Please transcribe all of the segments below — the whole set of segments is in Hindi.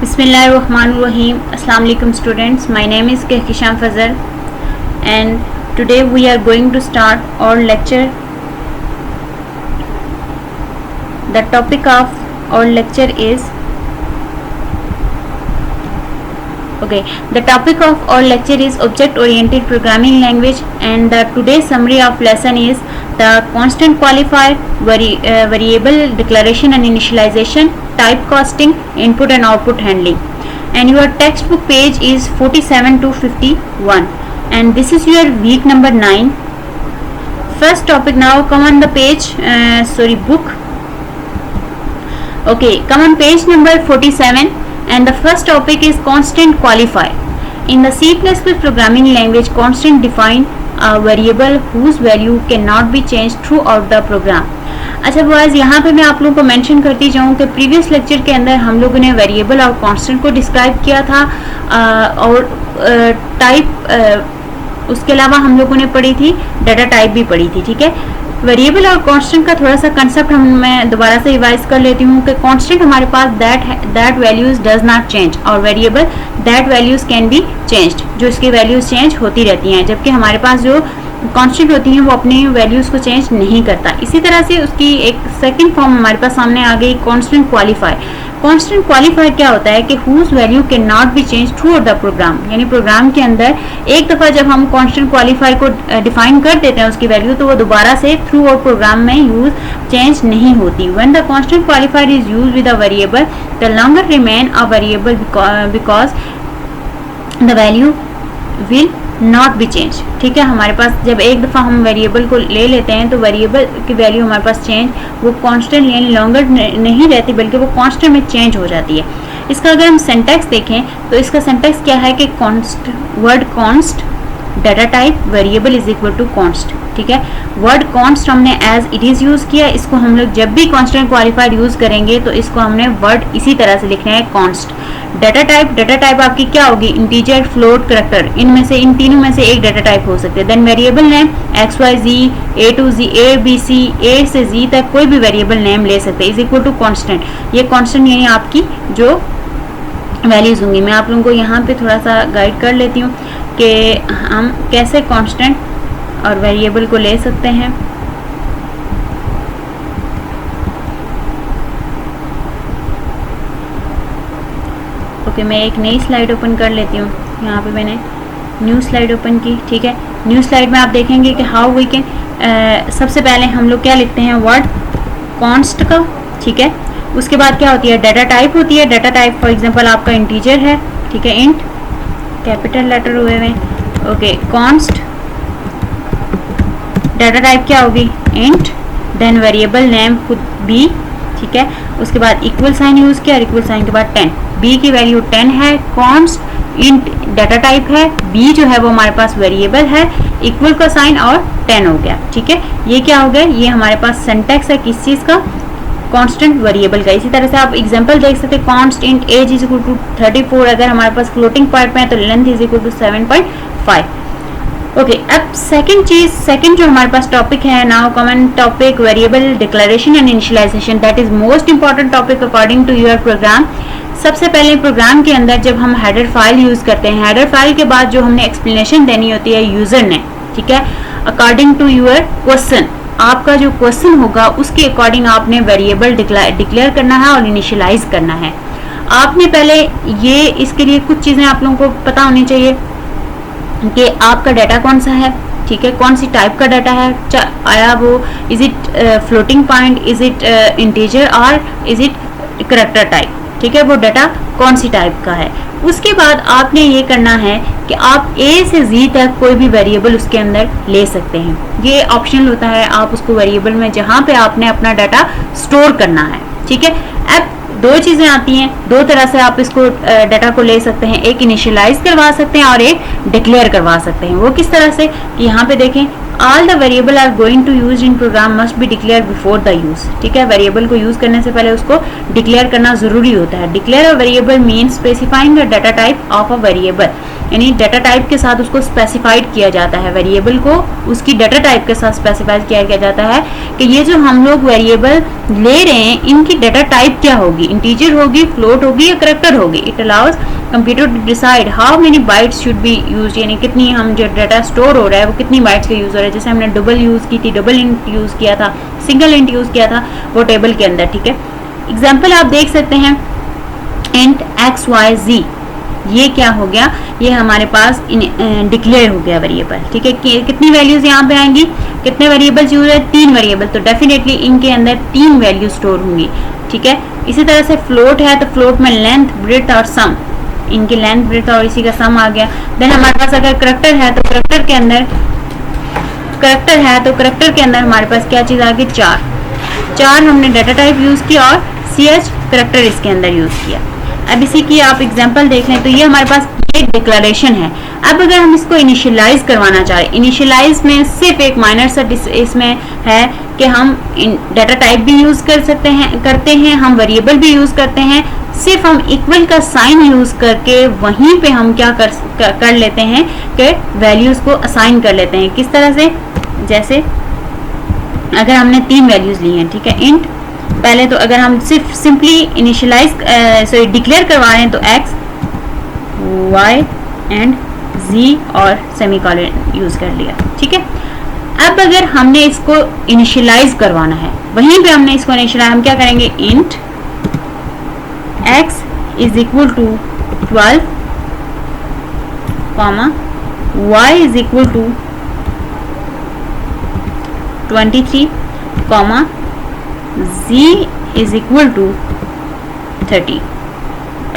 Bismillahirrahmanirrahim. Assalamu alaikum students. My name is Kehkisham Fazal and today we are going to start our lecture. The topic of our lecture is the topic of our lecture is object oriented programming language, and the today's summary of lesson is the constant qualifier, variable declaration and initialization, typecasting, input and output handling. And your textbook page is 47 to 51, and this is your week number 9. First topic, now come on the page, book. Come on page number 47, and the first topic is constant qualifier. In the C++ programming language, constant define a variable whose value cannot be changed throughout the program. अच्छा बॉयज़, यहाँ पे मैं आप लोगों को मेंशन करती जाऊँ कि प्रीवियस लेक्चर के अंदर हम लोगों ने वेरिएबल और कांस्टेंट को डिस्क्राइब किया था, और टाइप उसके अलावा हम लोगों ने पढ़ी थी, डाटा टाइप भी पढ़ी थी. ठीक है, वेरिएबल और कांस्टेंट का थोड़ा सा कंसेप्ट मैं दोबारा से रिवाइज कर लेती हूँ कि कांस्टेंट हमारे पास that values does not change, और variable that values can be changed, जो इसकी वैल्यूज चेंज होती रहती हैं, जबकि हमारे पास जो कांस्टेंट होती हैं वो अपनी वैल्यूज को चेंज नहीं करता. इसी तरह से उसकी एक सेकंड फॉर्म हमारे पास सामने आ गई, कांस्टेंट क्वालिफायर. कांस्टेंट क्वालिफायर क्या होता है कि whose value can not be change through the program, यानी प्रोग्राम के अंदर एक दफ़ा जब हम कांस्टेंट क्वालिफायर को डिफाइन कर देते हैं उसकी वैल्यू, तो वो दोबारा से थ्रू आउट प्रोग्राम में यूज चेंज नहीं होती. When the constant qualifier is use with a variable, the longer remain a variable because the value will not be change. ठीक है, हमारे पास जब एक दफ़ा हम वेरिएबल को ले लेते हैं तो वेरिएबल की वैल्यू हमारे पास्ट चेंज, वो कांस्टेंट यानी लॉन्गर नहीं रहती, बल्कि वो कांस्टेंट में चेंज हो जाती है. इसका अगर हम सिंटैक्स देखें तो इसका सिंटैक्स क्या है कि word const data type variable is equal to const. ठीक है, वर्ड कॉन्स्ट हमने एज इट इज़ यूज़ किया. इसको हम लोग जब भी कांस्टेंट क्वालिफायर यूज़ करेंगे तो इसको हमने वर्ड इसी तरह से लिखना है, कॉन्स्ट. डाटा टाइप आपकी क्या होगी, इंटीजर, फ्लोट, करैक्टर, इनमें से इन तीनों में से एक डाटा टाइप हो सकते हैं. Then variable name X Y Z, A to Z, A B C, A से जी तक कोई भी वेरिएबल नेम ले सकते हैं, इज इक्वल टू कॉन्स्टेंट. ये कॉन्स्टेंट यानी आपकी जो वैल्यूज होंगी. मैं आप लोगों को यहाँ पे थोड़ा सा गाइड कर लेती हूँ कि हम कैसे कांस्टेंट और वेरिएबल को ले सकते हैं. मैं एक नई स्लाइड ओपन कर लेती हूँ. यहाँ पे मैंने न्यू स्लाइड ओपन की. ठीक है, न्यू स्लाइड में आप देखेंगे कि हाउ वी कैन, सबसे पहले हम लोग क्या लिखते हैं, वर्ड कॉन्स्ट का. ठीक है, उसके बाद क्या होती है, डाटा टाइप होती है. डाटा टाइप फॉर एग्जांपल आपका इंटीजर है. ठीक है, इंट कैपिटल लेटर हुए हैं. कॉन्स्ट डाटा टाइप क्या होगी, इंट. देन वेरिएबल नेम खुद बी. ठीक है, उसके बाद इक्वल साइन यूज किया, इक्वल साइन के बाद 10, बी की वैल्यू 10 है. कॉन्स्ट इंट डाटा टाइप है, बी जो है वो हमारे पास वेरिएबल है, इक्वल का साइन और 10 हो गया. ठीक है, ये क्या हो गया, ये हमारे पास सिंटैक्स है किस चीज़ का, कांस्टेंट वेरिएबल का. इसी तरह से आप एग्जांपल देख सकते हैं, const int age is equal to 34. अगर हमारे पास फ्लोटिंग पार्ट में है तो लेंथ इज इक्वल टू 7.5. अब सेकंड जो हमारे पास टॉपिक है, now common topic variable declaration and initialisation. That is most important topic according to your program. सबसे पहले प्रोग्राम के अंदर जब हम हेडर फाइल यूज करते हैं, हेडर फाइल के बाद जो हमने एक्सप्लेनेशन देनी होती है यूजर ने. ठीक है, अकॉर्डिंग टू योर क्वेश्चन, आपका जो क्वेश्चन होगा उसके अकॉर्डिंग आपने वेरिएबल डिक्लेयर करना है और इनिशियलाइज करना है. आपने पहले ये इसके लिए कुछ चीज़ें आप लोगों को पता होनी चाहिए कि आपका डाटा कौन सा है. ठीक है, कौन सी टाइप का डाटा है, आया वो is it floating point, is it integer और इज इट करैक्टर टाइप. ठीक है, वो डाटा कौन सी टाइप का है. उसके बाद आपने ये करना है कि आप ए से जी तक कोई भी वेरिएबल उसके अंदर ले सकते हैं. ये ऑप्शनल होता है, आप उसको वेरिएबल में जहाँ पे आपने अपना डाटा स्टोर करना है. ठीक है, अब दो चीज़ें आती हैं, दो तरह से आप इसको डाटा को ले सकते हैं. एक इनिशियलाइज करवा सकते हैं और एक डिक्लेयर करवा सकते हैं. वो किस तरह से कि यहाँ पे देखें, all the variable are going to use in program must be declare before the use. ठीक है, वेरिएबल को यूज करने से पहले उसको डिक्लेयर करना जरूरी होता है. Declare a variable means specifying the data type of a variable. यानी डाटा टाइप के साथ उसको स्पेसिफाइड किया जाता है, वेरिएबल को उसकी डाटा टाइप के साथ स्पेसिफाइड किया जाता है कि ये जो हम लोग वेरिएबल ले रहे हैं इनकी डाटा टाइप क्या होगी, इंटीजर होगी, फ्लोट होगी या करैक्टर होगी। It allows computer to decide how many bytes should be use, यानी कितनी हम जो डाटा स्टोर हो रहा है वो कितनी बाइट्स का यूज हो रहा है। जैसे हमने डबल यूज की थी, डबल इंट यूज किया था, सिंगल इंट यूज किया था वो टेबल के अंदर, ठीक है। एग्जाम्पल आप देख सकते हैं इंट एक्स वाई जी, ये क्या हो गया, ये हमारे पास डिक्लेयर हो गया वेरिएबल, ठीक है। कितनी वैल्यूज यहाँ पे आएंगी, कितने वेरिएबल्स यूज है, 3 वेरिएबल, तो डेफिनेटली इनके अंदर 3 वैल्यू स्टोर होंगी, ठीक है। इसी तरह से फ्लोट है तो फ्लोट में लेंथ, ब्रेड्थ और सम, इनकी लेंथ, ब्रेड्थ और इसी का सम आ गया। देन हमारे पास अगर करैक्टर है तो करैक्टर के अंदर हमारे पास क्या चीज आ गई, 4 हमने डाटा टाइप यूज किया और ch करैक्टर इसके अंदर यूज किया। अब इसी की आप एग्जांपल देख लें तो ये हमारे पास एक डिक्लेरेशन है। अब अगर हम इसको इनिशियलाइज करवाना चाहें, इनिशियलाइज में सिर्फ एक माइनर सा इसमें है कि हम डाटा टाइप भी यूज करते हैं, हम वेरिएबल भी यूज करते हैं, सिर्फ हम इक्वल का साइन यूज करके वहीं पे हम क्या कर लेते हैं कि वैल्यूज को असाइन कर लेते हैं। किस तरह से, जैसे अगर हमने 3 वैल्यूज ली हैं, ठीक है, इंट पहले तो अगर हम सिर्फ सिंपली इनिशियलाइज डिक्लेयर करवा रहे हैं तो x y एंड z और सेमीकोलन यूज कर लिया, ठीक है। अब अगर हमने इसको इनिशियलाइज करवाना है, वहीं पे हमने इसको इनिशियलाइज, हम क्या करेंगे, int x is equal to 12 comma y is equal to 23 comma z is equal to 30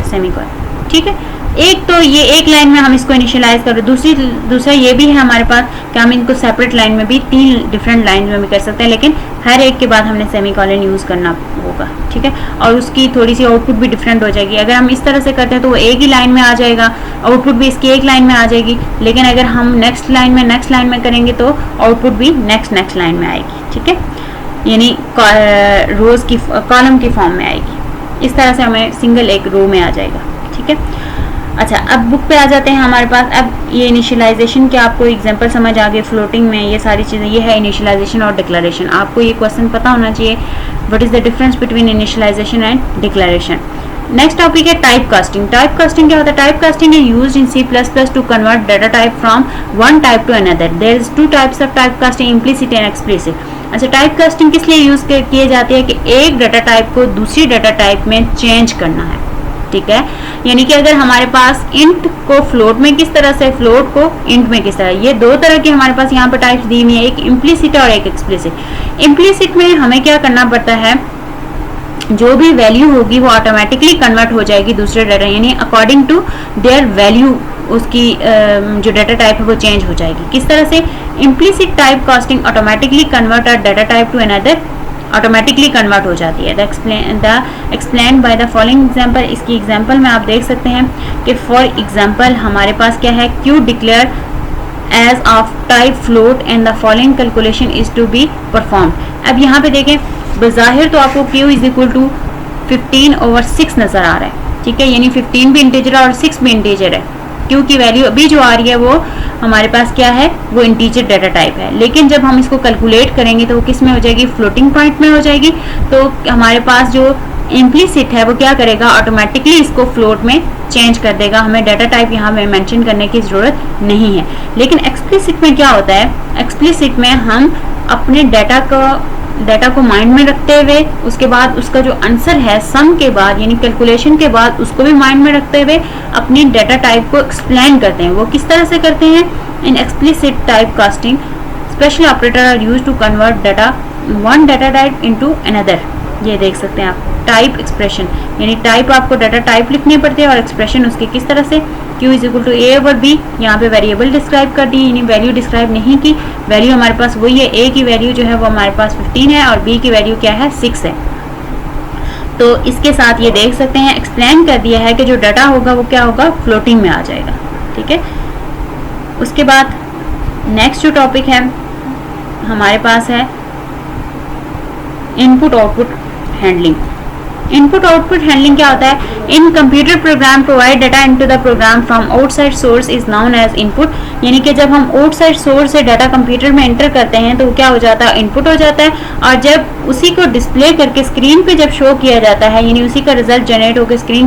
semicolon, ठीक है। एक तो ये एक लाइन में हम इसको इनिशियलाइज कर रहे हैं, दूसरा ये भी है हमारे पास कि हम इनको सेपरेट लाइन में भी 3 डिफरेंट लाइन में भी कर सकते हैं, लेकिन हर एक के बाद हमने सेमीकोलन यूज करना होगा, ठीक है। और उसकी थोड़ी सी आउटपुट भी डिफरेंट हो जाएगी। अगर हम इस तरह से करते हैं तो वो एक ही लाइन में आ जाएगा, आउटपुट भी इसकी एक लाइन में आ जाएगी, लेकिन अगर हम नेक्स्ट लाइन में करेंगे तो आउटपुट भी नेक्स्ट लाइन में आएगी, ठीक है, यानी रोज की कॉलम की फॉर्म में आएगी। इस तरह से हमें सिंगल एक रो में आ जाएगा, ठीक है। अच्छा, अब बुक पे आ जाते हैं हमारे पास। अब ये इनिशियलाइजेशन के आपको एग्जांपल समझ आ गए, फ्लोटिंग में ये सारी चीज़ें, ये है इनिशियलाइजेशन और डिक्लेरेशन। आपको ये क्वेश्चन पता होना चाहिए, what is the difference between initialisation and declaration. Next topic है टाइप कास्टिंग। टाइप कास्टिंग क्या होता है, type casting is used in C++ to convert data type from one type to another. There is 2 types of type casting, implicit and explicit. अच्छा, टाइप कास्टिंग किस लिए यूज किए जाती है कि एक डाटा टाइप को दूसरी डाटा टाइप में चेंज करना है, ठीक है। यानी कि अगर हमारे पास इंट को फ्लोट में किस तरह से, फ्लोट को इंट में किस तरह, ये 2 तरह की हमारे पास यहाँ पर टाइप्स दी हुई है, एक इम्प्लिसिट और एक एक्सप्लिसिट। इम्प्लिसिट में हमें क्या करना पड़ता है, जो भी वैल्यू होगी वो ऑटोमेटिकली कन्वर्ट हो जाएगी दूसरे डाटा, यानी अकॉर्डिंग टू देयर वैल्यू उसकी जो डाटा टाइप है वो चेंज हो जाएगी। किस तरह से, implicit type casting automatically convert a data type to another, automatically convert हो जाती है। The explain by the following example. इसकी एग्जांपल में आप देख सकते हैं कि फॉर एग्जांपल हमारे पास क्या है, Q declare as of type float and the following calculation is to be perform. अब यहाँ पे देखें, बज़ाहिर तो आपको क्यू इज इक्वल टू 15/6 नजर आ रहा है, ठीक है, यानी 15 भी इंटीजर है और 6 भी इंटीजर है। क्यू की वैल्यू अभी जो आ रही है वो हमारे पास क्या है, वो इंटीजर डाटा टाइप है, लेकिन जब हम इसको कैलकुलेट करेंगे तो वो किस में हो जाएगी, फ्लोटिंग पॉइंट में हो जाएगी। तो हमारे पास जो इम्प्लिसिट है वो क्या करेगा, ऑटोमेटिकली इसको फ्लोट में चेंज कर देगा, हमें डाटा टाइप यहाँ पे मेंशन करने की ज़रूरत नहीं है। लेकिन एक्सप्लिसिट में क्या होता है, एक्सप्लिसिट में हम अपने डाटा को माइंड में रखते हुए, उसके बाद उसका जो आंसर है सम के बाद यानी कैलकुलेशन के बाद उसको भी माइंड में रखते हुए अपनी डाटा टाइप को एक्सप्लेन करते हैं। वो किस तरह से करते हैं, in explicit type casting special operator are used to convert data one data type into another. ये देख सकते हैं आप, टाइप एक्सप्रेशन, यानी टाइप आपको डाटा टाइप लिखनी पड़ती है और एक्सप्रेशन उसके किस तरह से, Q is equal to A/B। यहाँ पे वेरिएबल डिस्क्राइब कर दी, यानी वैल्यू डिस्क्राइब नहीं की, वैल्यू हमारे पास वही है, A की वैल्यू जो है वो हमारे पास 15 है और B की वैल्यू क्या है, 6 है। तो इसके साथ ये देख सकते हैं, एक्सप्लेन कर दिया है कि जो डाटा होगा वो क्या होगा, फ्लोटिंग में आ जाएगा, ठीक है। उसके बाद नेक्स्ट जो टॉपिक है हमारे पास है input output handling. Input output handling क्या होता है? In computer program provide data into the program from outside source is known as input, यानी कि जब हम आउटसाइड सोर्स से डाटा कंप्यूटर में एंटर करते हैं तो क्या हो जाता है? इनपुट हो जाता है। और जब उसी को डिस्प्ले करके स्क्रीन पे जब शो किया जाता है, यानी उसी का रिजल्ट जनरेट होकर स्क्रीन